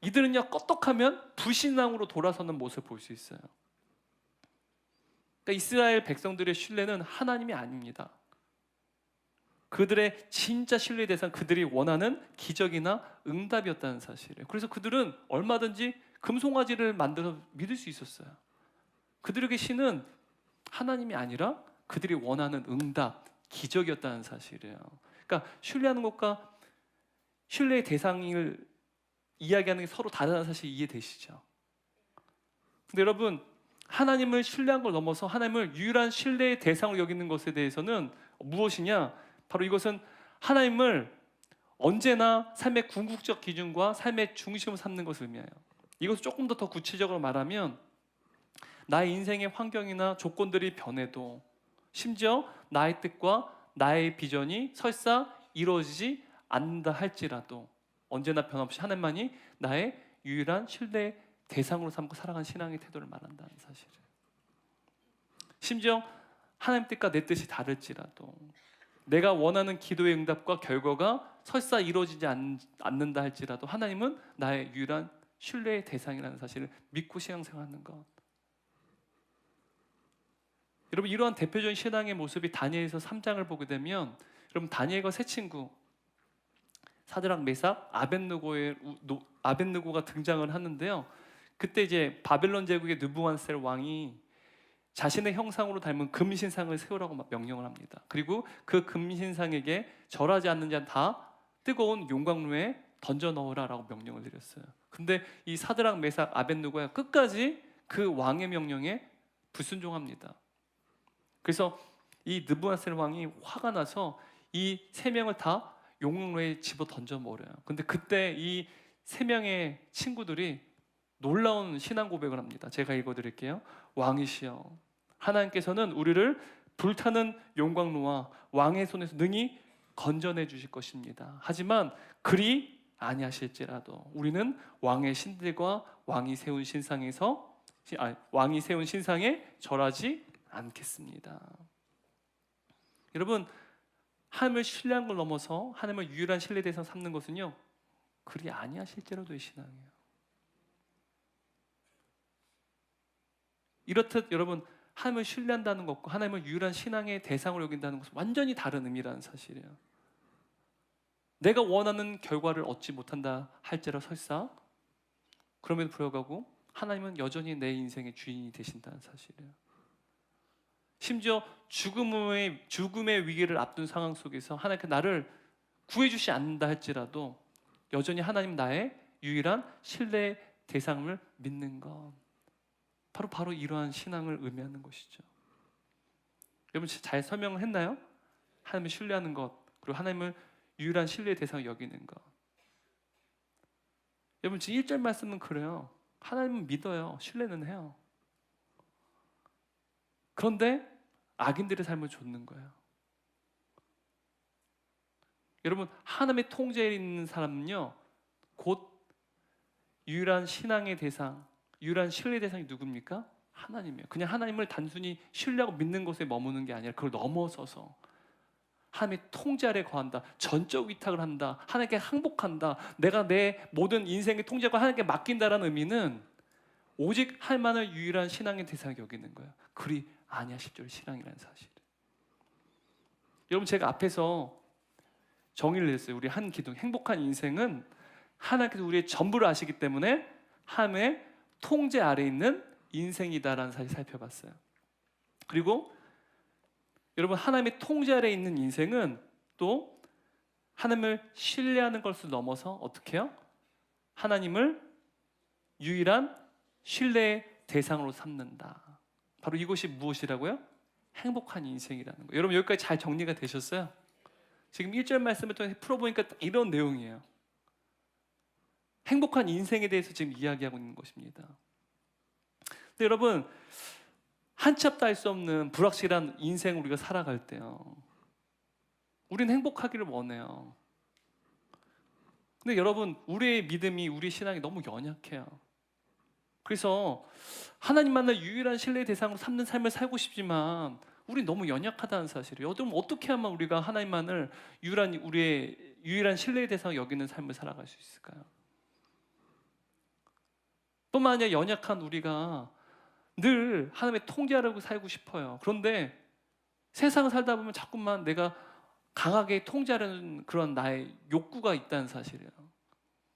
이들은요 껐떡하면 불신앙으로 돌아서는 모습을 볼 수 있어요. 그러니까 이스라엘 백성들의 신뢰는 하나님이 아닙니다. 그들의 진짜 신뢰에 대해서는 그들이 원하는 기적이나 응답이었다는 사실이에요. 그래서 그들은 얼마든지 금송아지를 만들어 믿을 수 있었어요. 그들에게 신은 하나님이 아니라 그들이 원하는 응답, 기적이었다는 사실이에요. 그러니까 신뢰하는 것과 신뢰의 대상을 이야기하는 게 서로 다르다는 사실 이해되시죠? 근데 여러분 하나님을 신뢰한 걸 넘어서 하나님을 유일한 신뢰의 대상으로 여기는 것에 대해서는 무엇이냐? 바로 이것은 하나님을 언제나 삶의 궁극적 기준과 삶의 중심으로 삼는 것을 의미해요. 이것을 조금 더 구체적으로 말하면 나의 인생의 환경이나 조건들이 변해도 심지어 나의 뜻과 나의 비전이 설사 이루어지지 않는다 할지라도 언제나 변함없이 하나님만이 나의 유일한 신뢰의 대상으로 삼고 살아가는 신앙의 태도를 말한다는 사실이에요. 심지어 하나님 뜻과 내 뜻이 다를지라도 내가 원하는 기도의 응답과 결과가 설사 이루어지지 않는다 할지라도 하나님은 나의 유일한 신뢰의 대상이라는 사실을 믿고 신앙생활하는 것. 여러분 이러한 대표적인 신앙의 모습이 다니엘서 3장을 보게 되면 여러분 다니엘과 세 친구 사드락 메삭 아벳느고가 등장을 하는데요. 그때 이제 바벨론 제국의 느부갓네살 왕이 자신의 형상으로 닮은 금신상을 세우라고 명령을 합니다. 그리고 그 금신상에게 절하지 않는 자는 다 뜨거운 용광로에 던져 넣으라라고 명령을 내렸어요. 근데 이 사드락 메삭 아벳느고가 끝까지 그 왕의 명령에 불순종합니다. 그래서 이 느부갓네살 왕이 화가 나서 이 세 명을 다 용광로에 집어 던져 버려요. 근데 그때 이 세 명의 친구들이 놀라운 신앙 고백을 합니다. 제가 읽어드릴게요. 왕이시여, 하나님께서는 우리를 불타는 용광로와 왕의 손에서 능히 건져내 주실 것입니다. 하지만 그리 아니하실지라도 우리는 왕의 신들과 왕이 세운 신상에 절하지 않겠습니다. 여러분 하나님을 신뢰한 걸 넘어서 하나님을 유일한 신뢰 대상 삼는 것은요 그리 아니하실지라도의 신앙이에요. 이렇듯 여러분 하나님을 신뢰한다는 것과 하나님을 유일한 신앙의 대상으로 여긴다는 것은 완전히 다른 의미라는 사실이에요. 내가 원하는 결과를 얻지 못한다 할지라 설사 그럼에도 불구하고 하나님은 여전히 내 인생의 주인이 되신다는 사실이에요. 심지어 죽음의 위기를 앞둔 상황 속에서 하나님께 나를 구해주시 않는다 할지라도 여전히 하나님 나의 유일한 신뢰의 대상을 믿는 것, 바로 이러한 신앙을 의미하는 것이죠. 여러분 잘 설명을 했나요? 하나님을 신뢰하는 것, 그리고 하나님을 유일한 신뢰의 대상을 여기는 것. 여러분 지금 1절 말씀은 그래요. 하나님은 믿어요. 신뢰는 해요. 그런데 악인들의 삶을 좇는 거예요. 여러분 하나님의 통제에 있는 사람은요, 곧 유일한 신앙의 대상, 유일한 신뢰의 대상이 누굽니까? 하나님이에요. 그냥 하나님을 단순히 신뢰하고 믿는 것에 머무는 게 아니라 그걸 넘어서서 하나님의 통제 아래 거한다. 전적 위탁을 한다. 하나님께 항복한다. 내가 내 모든 인생의 통제가 하나님께 맡긴다라는 의미는 오직 할 만한 유일한 신앙의 대상을 여기는 거예요. 그리 아니하실 줄 신앙이라는 사실. 여러분 제가 앞에서 정의를 했어요. 우리 한 기둥 행복한 인생은 하나님께서 우리의 전부를 아시기 때문에 하나님의 통제 아래 있는 인생이다라는 사실 살펴봤어요. 그리고 여러분 하나님의 통제 아래 있는 인생은 또 하나님을 신뢰하는 것을 넘어서 어떻게 해요? 하나님을 유일한 신뢰의 대상으로 삼는다. 바로 이것이 무엇이라고요? 행복한 인생이라는 거예요. 여러분 여기까지 잘 정리가 되셨어요? 지금 1절 말씀을 통해서 풀어보니까 이런 내용이에요. 행복한 인생에 대해서 지금 이야기하고 있는 것입니다. 근데 여러분 한치 앞도 알 수 없는 불확실한 인생을 우리가 살아갈 때요, 우리는 행복하기를 원해요. 근데 여러분 우리의 믿음이, 우리의 신앙이 너무 연약해요. 그래서 하나님만을 유일한 신뢰의 대상으로 삼는 삶을 살고 싶지만 우리 너무 연약하다는 사실이에요. 여러분 어떻게 하면 우리가 하나님만을 우리의 유일한 신뢰의 대상으로 여기는 삶을 살아갈 수 있을까요? 뿐만 아니라 연약한 우리가 늘 하나님의 통제하라고 살고 싶어요. 그런데 세상을 살다 보면 자꾸만 내가 강하게 통제하려는 그런 나의 욕구가 있다는 사실이에요.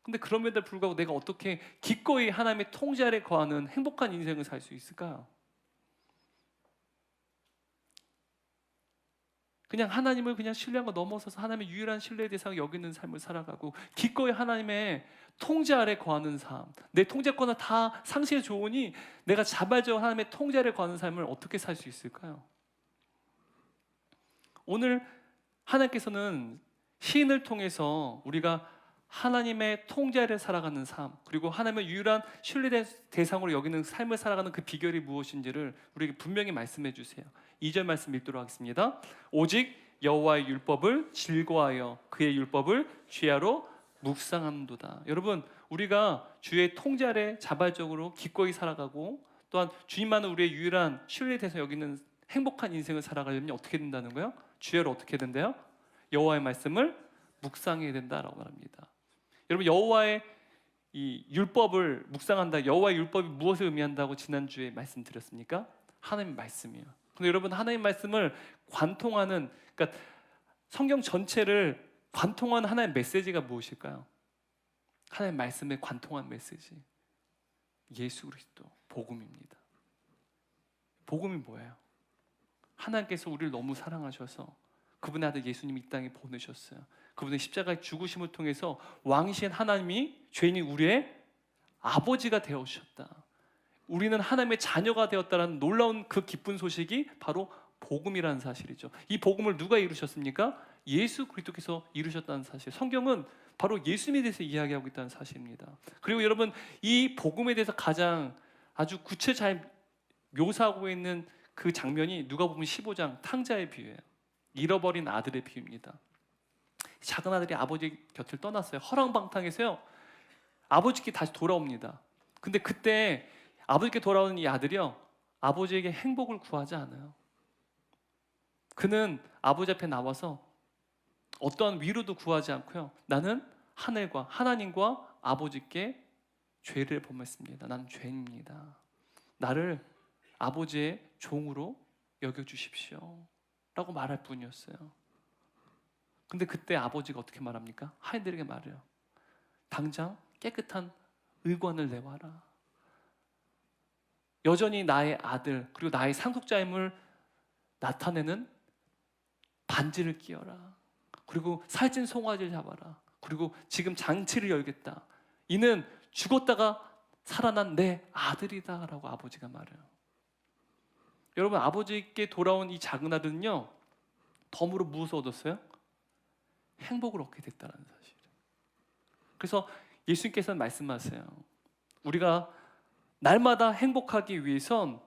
근데 그럼에도 불구하고 내가 어떻게 기꺼이 하나님의 통제 아래 거하는 행복한 인생을 살 수 있을까요? 그냥 하나님을 그냥 신뢰한 거 넘어서서 하나님의 유일한 신뢰의 대상을 여기는 삶을 살아가고 기꺼이 하나님의 통제 아래 거하는 삶, 내 통제권을 다 상실해 좋으니 내가 자발적으로 하나님의 통제 아래 거하는 삶을 어떻게 살 수 있을까요? 오늘 하나님께서는 시인을 통해서 우리가 하나님의 통제 아래 살아가는 삶, 그리고 하나님의 유일한 신뢰의 대상으로 여기는 삶을 살아가는 그 비결이 무엇인지를 우리에게 분명히 말씀해 주세요. 2절 말씀 읽도록 하겠습니다. 오직 여호와의 율법을 즐거워하여 그의 율법을 주야로 묵상함도다. 여러분 우리가 주의 통제 아래 자발적으로 기꺼이 살아가고 또한 주님만은 우리의 유일한 신뢰의 대상 여기는 행복한 인생을 살아가려면 어떻게 된다는 거예요? 주야로 어떻게 된대요? 여호와의 말씀을 묵상해야 된다라고 말합니다. 여러분 여호와의 이 율법을 묵상한다. 여호와의 율법이 무엇을 의미한다고 지난주에 말씀드렸습니까? 하나님 말씀이에요. 근데 여러분 하나님 말씀을 관통하는, 그러니까 성경 전체를 관통하는 하나의 메시지가 무엇일까요? 하나님 말씀에 관통한 메시지, 예수 그리스도 복음입니다. 복음이 뭐예요? 하나님께서 우리를 너무 사랑하셔서 그분의 아들 예수님이 이 땅에 보내셨어요. 그분의 십자가의 죽으심을 통해서 왕이신 하나님이 죄인인 우리의 아버지가 되어주셨다. 우리는 하나님의 자녀가 되었다는 놀라운 그 기쁜 소식이 바로 복음이라는 사실이죠. 이 복음을 누가 이루셨습니까? 예수 그리스도께서 이루셨다는 사실. 성경은 바로 예수님에 대해서 이야기하고 있다는 사실입니다. 그리고 여러분 이 복음에 대해서 가장 아주 구체 잘 묘사하고 있는 그 장면이 누가복음 15장 탕자의 비유예요. 잃어버린 아들의 비유입니다. 작은 아들이 아버지 곁을 떠났어요. 허랑방탕해서요. 아버지께 다시 돌아옵니다. 근데 그때 아버지께 돌아오는 이 아들이요, 아버지에게 행복을 구하지 않아요. 그는 아버지 앞에 나와서 어떠한 위로도 구하지 않고요, 나는 하늘과 하나님과 아버지께 죄를 범했습니다. 나는 죄인입니다. 나를 아버지의 종으로 여겨주십시오 라고 말할 뿐이었어요. 근데 그때 아버지가 어떻게 말합니까? 하인들에게 말해요. 당장 깨끗한 의관을 내와라. 여전히 나의 아들 그리고 나의 상속자임을 나타내는 반지를 끼워라. 그리고 살찐 송아지를 잡아라. 그리고 지금 장치를 열겠다. 이는 죽었다가 살아난 내 아들이다 라고 아버지가 말해요. 여러분, 아버지께 돌아온 이 작은 아들은요, 덤으로 무엇을 얻었어요? 행복을 얻게 됐다는 사실. 그래서 예수님께서는 말씀하세요. 우리가 날마다 행복하기 위해선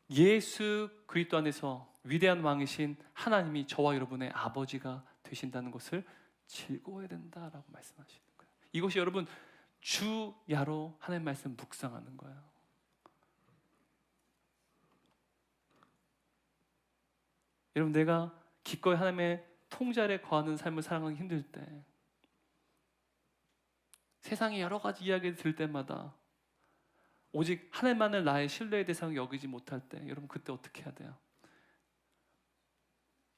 예수 그리스도 안에서 위대한 왕이신 하나님이 저와 여러분의 아버지가 되신다는 것을 즐거워해야 된다라고 말씀하시는 거예요. 이것이 여러분 주야로 하나님 말씀 묵상하는 거예요. 여러분, 내가 기꺼이 하나님의 통제 아래 거하는 삶을 살아가기 힘들 때, 세상에 여러 가지 이야기를 들을 때마다 오직 하나님만을 나의 신뢰의 대상을 여기지 못할 때, 여러분 그때 어떻게 해야 돼요?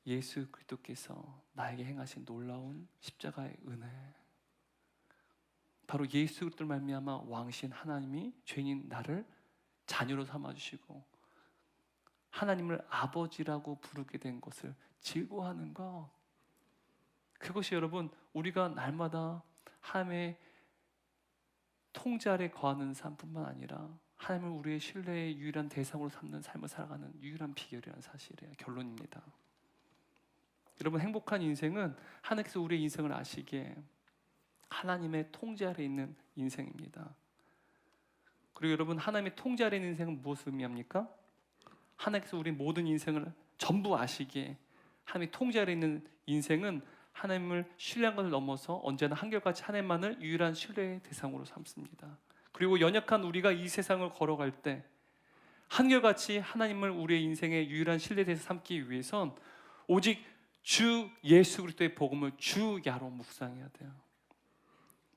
예수 그리스도께서 나에게 행하신 놀라운 십자가의 은혜, 바로 예수 그리스도를 말미암아 왕신 하나님이 죄인인 나를 자녀로 삼아주시고 하나님을 아버지라고 부르게 된 것을 즐거워하는 것, 그것이 여러분 우리가 날마다 하나님의 통제 아래 거하는 삶뿐만 아니라 하나님을 우리의 신뢰의 유일한 대상으로 삼는 삶을 살아가는 유일한 비결이라는 사실이에요. 결론입니다. 여러분, 행복한 인생은 하나님께서 우리의 인생을 아시기에 하나님의 통제 아래 있는 인생입니다. 그리고 여러분, 하나님의 통제 아래 있는 인생은 무엇을 의미합니까? 하나님께서 우리 모든 인생을 전부 아시기에 하나님의 통제 아래 있는 인생은 하나님을 신뢰한 것을 넘어서 언제나 한결같이 하나님만을 유일한 신뢰의 대상으로 삼습니다. 그리고 연약한 우리가 이 세상을 걸어갈 때 한결같이 하나님을 우리의 인생의 유일한 신뢰의 대상 삼기 위해선 오직 주 예수 그리스도의 복음을 주야로 묵상해야 돼요.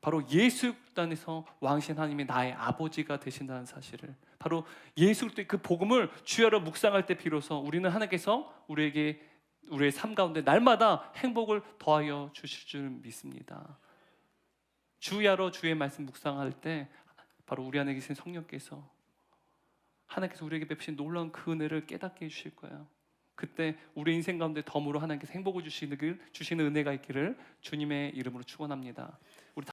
바로 예수 그리스도 안에서 왕신 하나님이 나의 아버지가 되신다는 사실을, 바로 예수 그리스도의 그 복음을 주야로 묵상할 때 비로소 우리는 하나님께서 우리에게 우리의 삶 가운데 날마다 행복을 더하여 주실 줄 믿습니다. 주야로 주의 말씀 묵상할 때 바로 우리 안에 계신 성령께서 하나님께서 우리에게 베푸신 놀라운 그 은혜를 깨닫게 해주실 거예요. 그때 우리 인생 가운데 덤으로 하나님께서 행복을 주시는 은혜가 있기를 주님의 이름으로 축원합니다.